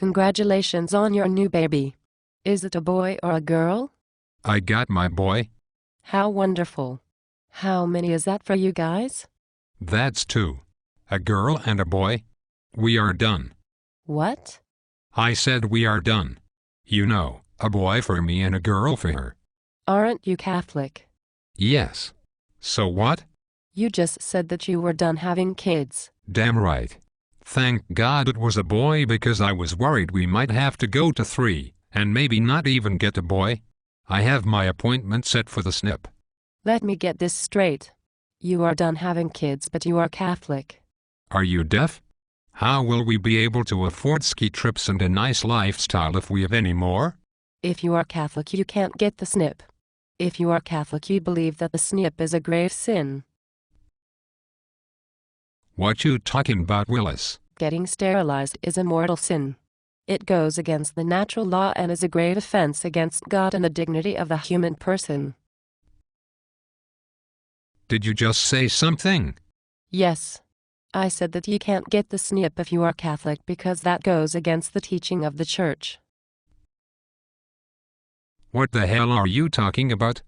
Congratulations on your new baby. Is it a boy or a girl? I got my boy. How wonderful. How many is that for you guys? That's 2. A girl and a boy. We are done. What? I said we are done. You know, a boy for me and a girl for her. Aren't you Catholic? Yes. So what? You just said that you were done having kids. Damn right. Thank God it was a boy because I was worried we might have to go to 3, and maybe not even get a boy. I have my appointment set for the snip. Let me get this straight. You are done having kids, but you are Catholic. Are you deaf? How will we be able to afford ski trips and a nice lifestyle if we have any more? If you are Catholic, you can't get the snip. If you are Catholic, you believe that the snip is a grave sin. What you talking about, Willis? Getting sterilized is a mortal sin. It goes against the natural law and is a grave offense against God and the dignity of the human person. Did you just say something? Yes. I said that you can't get the snip if you are Catholic because that goes against the teaching of the Church. What the hell are you talking about?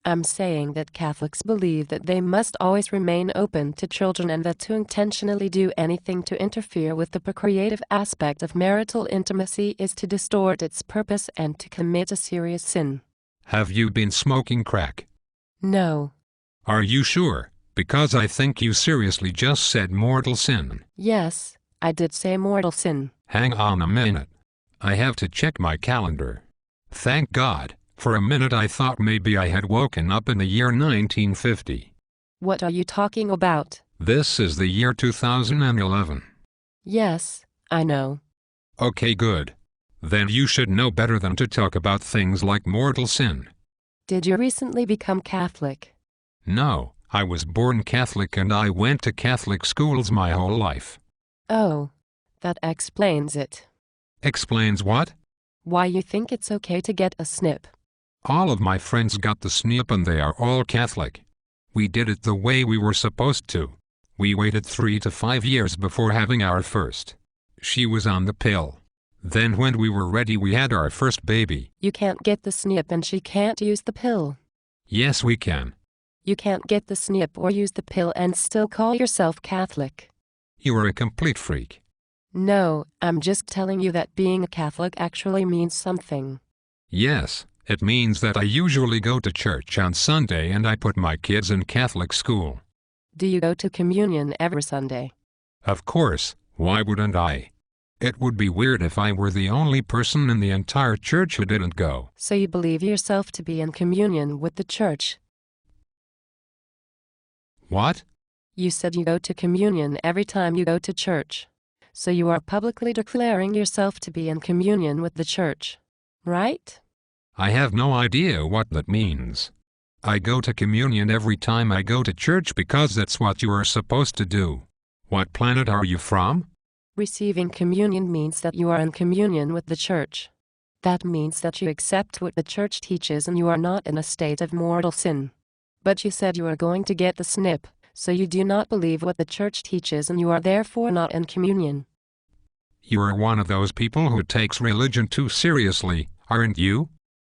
I'm saying that Catholics believe that they must always remain open to children and that to intentionally do anything to interfere with the procreative aspect of marital intimacy is to distort its purpose and to commit a serious sin. Have you been smoking crack? No. Are you sure? Because I think you seriously just said mortal sin. Yes, I did say mortal sin. Hang on a minute. I have to check my calendar. Thank God. For a minute I thought maybe I had woken up in the year 1950. What are you talking about? This is the year 2011. Yes, I know. Okay, good. Then you should know better than to talk about things like mortal sin. Did you recently become Catholic? No, I was born Catholic and I went to Catholic schools my whole life. Oh, that explains it. Explains what? Why you think it's okay to get a snip. All of my friends got the snip and they are all Catholic. We did it the way we were supposed to. We waited 3 to 5 years before having our first. She was on the pill. Then when we were ready we had our first baby. You can't get the snip and she can't use the pill. Yes, we can. You can't get the snip or use the pill and still call yourself Catholic. You are a complete freak. No, I'm just telling you that being a Catholic actually means something. Yes, it means that I usually go to church on Sunday and I put my kids in Catholic school. Do you go to communion every Sunday? Of course, why wouldn't I? It would be weird if I were the only person in the entire church who didn't go. So you believe yourself to be in communion with the church? What? You said you go to communion every time you go to church. So you are publicly declaring yourself to be in communion with the church, right? I have no idea what that means. I go to communion every time I go to church because that's what you are supposed to do. What planet are you from? Receiving communion means that you are in communion with the church. That means that you accept what the church teaches and you are not in a state of mortal sin. But you said you are going to get the snip, so you do not believe what the church teaches and you are therefore not in communion. You are one of those people who takes religion too seriously, aren't you?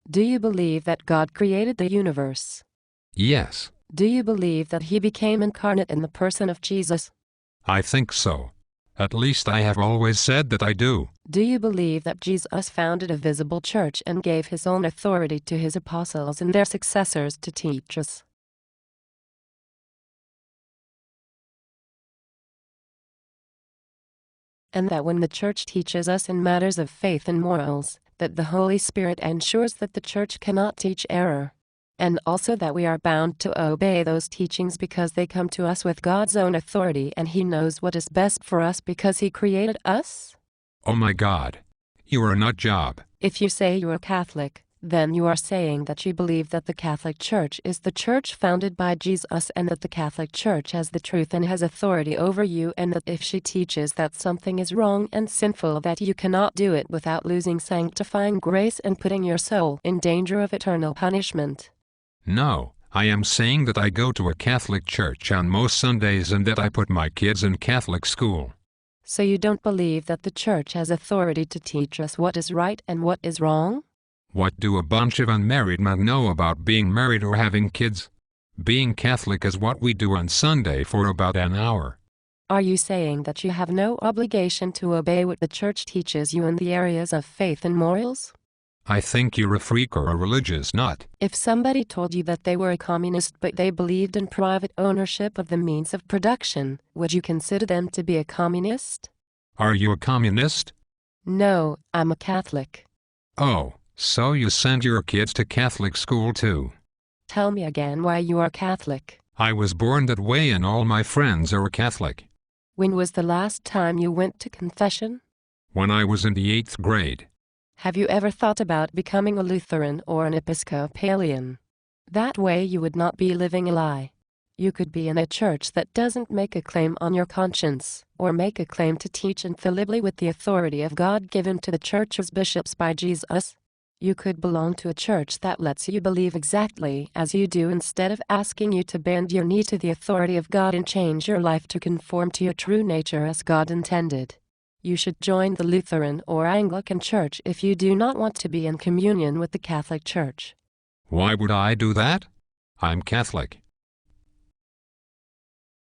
Do you believe that God created the universe? Yes. Do you believe that He became incarnate in the person of Jesus? I think so. At least I have always said that I do. Do you believe that Jesus founded a visible church and gave His own authority to His apostles and their successors to teach us? And that when the church teaches us in matters of faith and morals, that the Holy Spirit ensures that the church cannot teach error. And also that we are bound to obey those teachings because they come to us with God's own authority and He knows what is best for us because He created us? Oh my God. You are a nut job. If you say you are Catholic, then you are saying that you believe that the Catholic Church is the church founded by Jesus and that the Catholic Church has the truth and has authority over you and that if she teaches that something is wrong and sinful that you cannot do it without losing sanctifying grace and putting your soul in danger of eternal punishment. No, I am saying that I go to a Catholic church on most Sundays and that I put my kids in Catholic school. So you don't believe that the church has authority to teach us what is right and what is wrong? What do a bunch of unmarried men know about being married or having kids? Being Catholic is what we do on Sunday for about an hour. Are you saying that you have no obligation to obey what the church teaches you in the areas of faith and morals? I think you're a freak or a religious nut. If somebody told you that they were a communist but they believed in private ownership of the means of production, would you consider them to be a communist? Are you a communist? No, I'm a Catholic. Oh, so you send your kids to Catholic school too? Tell me again why you are Catholic. I was born that way and all my friends are Catholic. When was the last time you went to confession? When I was in the 8th grade. Have you ever thought about becoming a Lutheran or an Episcopalian? That way you would not be living a lie. You could be in a church that doesn't make a claim on your conscience, or make a claim to teach infallibly with the authority of God given to the church's bishops by Jesus. You could belong to a church that lets you believe exactly as you do instead of asking you to bend your knee to the authority of God and change your life to conform to your true nature as God intended. You should join the Lutheran or Anglican Church if you do not want to be in communion with the Catholic Church. Why would I do that? I'm Catholic.